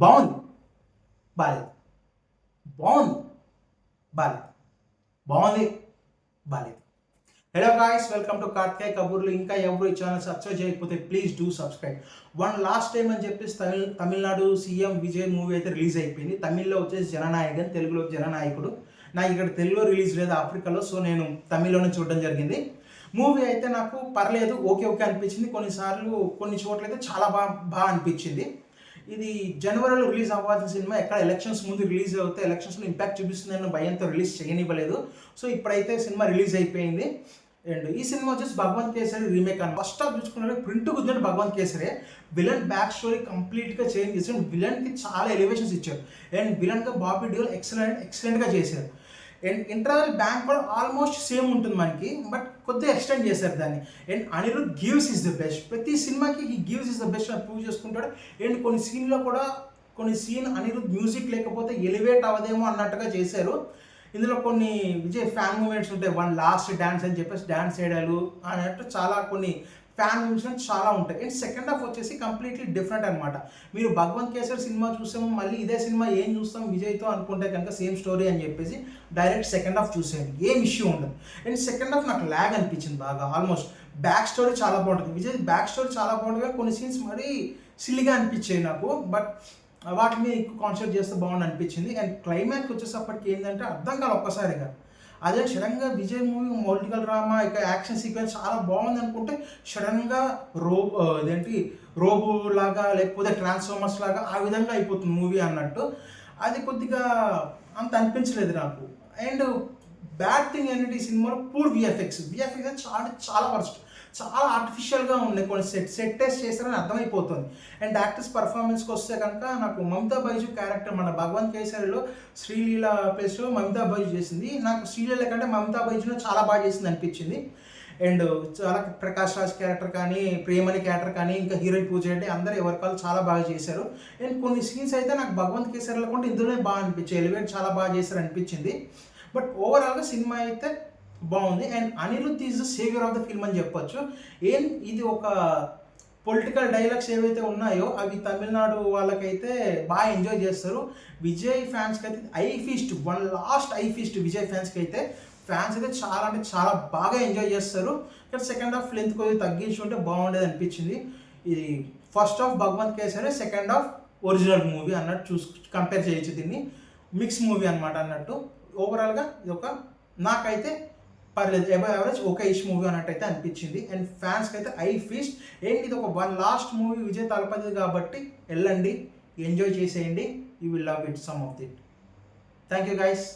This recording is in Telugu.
బాగుంది, బాలేదు, బాగుంది, బాలేదు, బాగుంది, బాలేదు. Hello guys, welcome to Karthikeya Kaburlu. ఇంకా ఎవరు ఈ ఛానల్ సబ్స్క్రైబ్ చేయకపోతే please do subscribe. Last time అని చెప్పేసి తమిళనాడు సీఎం విజయ్ మూవీ అయితే రిలీజ్ అయిపోయింది. తమిళ్లో వచ్చేసి జననాయకన్, తెలుగులో జననాయకుడు. నాకు ఇక్కడ తెలుగులో రిలీజ్ లేదు, ఆఫ్రికాలో. సో నేను తమిళ్లోనే చూడడం జరిగింది. మూవీ అయితే నాకు పర్లేదు, ఓకే ఓకే అనిపించింది. కొన్నిసార్లు కొన్ని చోట్లయితే చాలా బాగా అనిపించింది. ఇది జనవరిలో రిలీజ్ అవ్వాల్సిన సినిమా ఎక్కడ ఎలక్షన్స్ ముందు రిలీజ్ అవుతే ఎలక్షన్స్లో ఇంపాక్ట్ చూపిస్తుందన్న భయంతో రిలీజ్ చేయనివ్వలేదు. సో ఇప్పుడైతే సినిమా రిలీజ్ అయిపోయింది. అండ్ ఈ సినిమా వచ్చేసి భగవంత్ కేసరి రీమేక్ అని. ఫస్ట్ హాఫ్ చూసుకున్నట్టు ప్రింట్ కుదిరినట్టు భగవంత్ కేసరే. విలన్ బ్యాక్ స్టోరీ కంప్లీట్గా చేంజ్ చేశారు. విలన్కి చాలా ఎలివేషన్స్ ఇచ్చారు. అండ్ విలన్గా బాబీ డియోల్ ఎక్సలెంట్గా చేశారు. అండ్ ఇంటర్వెల్ బ్యాంక్ కూడా ఆల్మోస్ట్ సేమ్ ఉంటుంది మనకి, బట్ కొద్దిగా ఎక్స్టెండ్ చేశారు దాన్ని. And Anirudh gives is the best. ప్రతి సినిమాకి ఈ గివ్స్ ఇస్ ద బెస్ట్ అని ప్రూవ్ చేసుకుంటాడు. అండ్ కొన్ని సీన్లో కూడా కొన్ని సీన్ అనిరుద్ మ్యూజిక్ లేకపోతే ఎలివేట్ అవ్వదేమో అన్నట్టుగా చేశారు. ఇందులో కొన్ని విజయ్ ఫ్యాన్ మూమెంట్స్ ఉంటాయి. లాస్ట్ డ్యాన్స్ అని చెప్పేసి డ్యాన్స్ చేయడాలు అన్నట్టు చాలా కొన్ని ఫ్యాన్ మూమెంట్స్ చాలా ఉంటాయి. అండ్ సెకండ్ హాఫ్ వచ్చేసి కంప్లీట్లీ డిఫరెంట్ అనమాట. మీరు భగవంత్ కేసరి సినిమా చూసాము, మళ్ళీ ఇదే సినిమా ఏం చూస్తాం విజయ్తో అనుకుంటే కనుక సేమ్ స్టోరీ అని చెప్పేసి డైరెక్ట్ సెకండ్ హాఫ్ చూసేయండి, ఏం ఇష్యూ ఉండదు. అండ్ సెకండ్ హాఫ్ నాకు ల్యాగ్ అనిపించింది బాగా. ఆల్మోస్ట్ బ్యాక్ స్టోరీ చాలా బాగుంటుంది, విజయ్ బ్యాక్ స్టోరీ చాలా బాగుంటుంది. కొన్ని సీన్స్ మరీ సిల్లీగా అనిపించాయి నాకు, బట్ వాటిని ఎక్కువ కాన్సన్ట్రేట్ చేస్తే బాగుంది అనిపించింది. అండ్ క్లైమాక్స్ వచ్చేసప్పటికి ఏంటంటే అర్థం కాదు ఒక్కసారిగా. అదే సడన్గా విజయ్ మూవీ పొలిటికల్ డ్రామా ఇక యాక్షన్ సీక్వెన్స్ చాలా బాగుంది అనుకుంటే సడన్గా రోబో లాగా లేకపోతే ట్రాన్స్ఫార్మర్స్ లాగా ఆ విధంగా అయిపోతుంది మూవీ అన్నట్టు. అది కొద్దిగా అంత అనిపించలేదు నాకు. అండ్ బ్యాడ్ థింగ్ ఏంటంటే ఈ సినిమాలో పూర్ విఎఫ్ఎక్స్ చాలా చాలా వర్స్ట్, చాలా ఆర్టిఫిషియల్గా ఉన్నాయి. కొన్ని సెట్ టెస్ట్ చేస్తారని అర్థమైపోతుంది. అండ్ యాక్టర్స్ పర్ఫార్మెన్స్కి వస్తే కనుక నాకు మమతా బైజు క్యారెక్టర్ మన భగవంత్ కేసరిలో శ్రీలీల ప్లేస్లో మమతా బైజు చేసింది. నాకు శ్రీలీల కంటే మమతా బైజును చాలా బాగా చేసింది అనిపించింది. అండ్ చాలా ప్రకాష్ రాజ్ క్యారెక్టర్ కానీ, ప్రేమని క్యారెక్టర్ కానీ, ఇంకా హీరోయిన్ పూజ అంటే అందరూ ఎవరికాలు చాలా బాగా చేశారు. అండ్ కొన్ని సీన్స్ అయితే నాకు భగవంత్ కేసరిలో కూడా ఇందులోనే బాగా అనిపించాయి. ఎలివేట్ చాలా బాగా చేశారు అనిపించింది. బట్ ఓవరాల్గా సినిమా అయితే బాగుంది. And Anirudh is the saviour of the film అని చెప్పొచ్చు. ఇది ఒక పొలిటికల్ డైలాగ్స్ ఏవైతే ఉన్నాయో అవి తమిళనాడు వాళ్ళకైతే బాగా ఎంజాయ్ చేస్తారు. విజయ్ ఫ్యాన్స్కి అయితే లాస్ట్ ఐ ఫీస్ట్ విజయ్ ఫ్యాన్స్కి అయితే చాలా అంటే చాలా బాగా ఎంజాయ్ చేస్తారు. కానీ సెకండ్ హాఫ్ లెంత్ కొద్దిగా తగ్గించుకుంటే బాగుండేది అనిపించింది. ఇది first half Bhagavanth Kesari, second half original movie అన్నట్టు కంపేర్ చేయొచ్చు. దీన్ని మిక్స్ మూవీ అనమాట అన్నట్టు. ఓవరాల్గా ఇది నాకైతే పర్లేదు, ఎవరేజ్ ఓకే ఇష్ మూవీ అన్నట్టయితే అనిపించింది. అండ్ ఫ్యాన్స్కి అయితే ఐ ఫీస్ట్. ఏంటి ఇది ఒక లాస్ట్ మూవీ విజయ్ తలపతి కాబట్టి వెళ్ళండి, ఎంజాయ్ చేసేయండి. You will love it some of it. Thank you guys.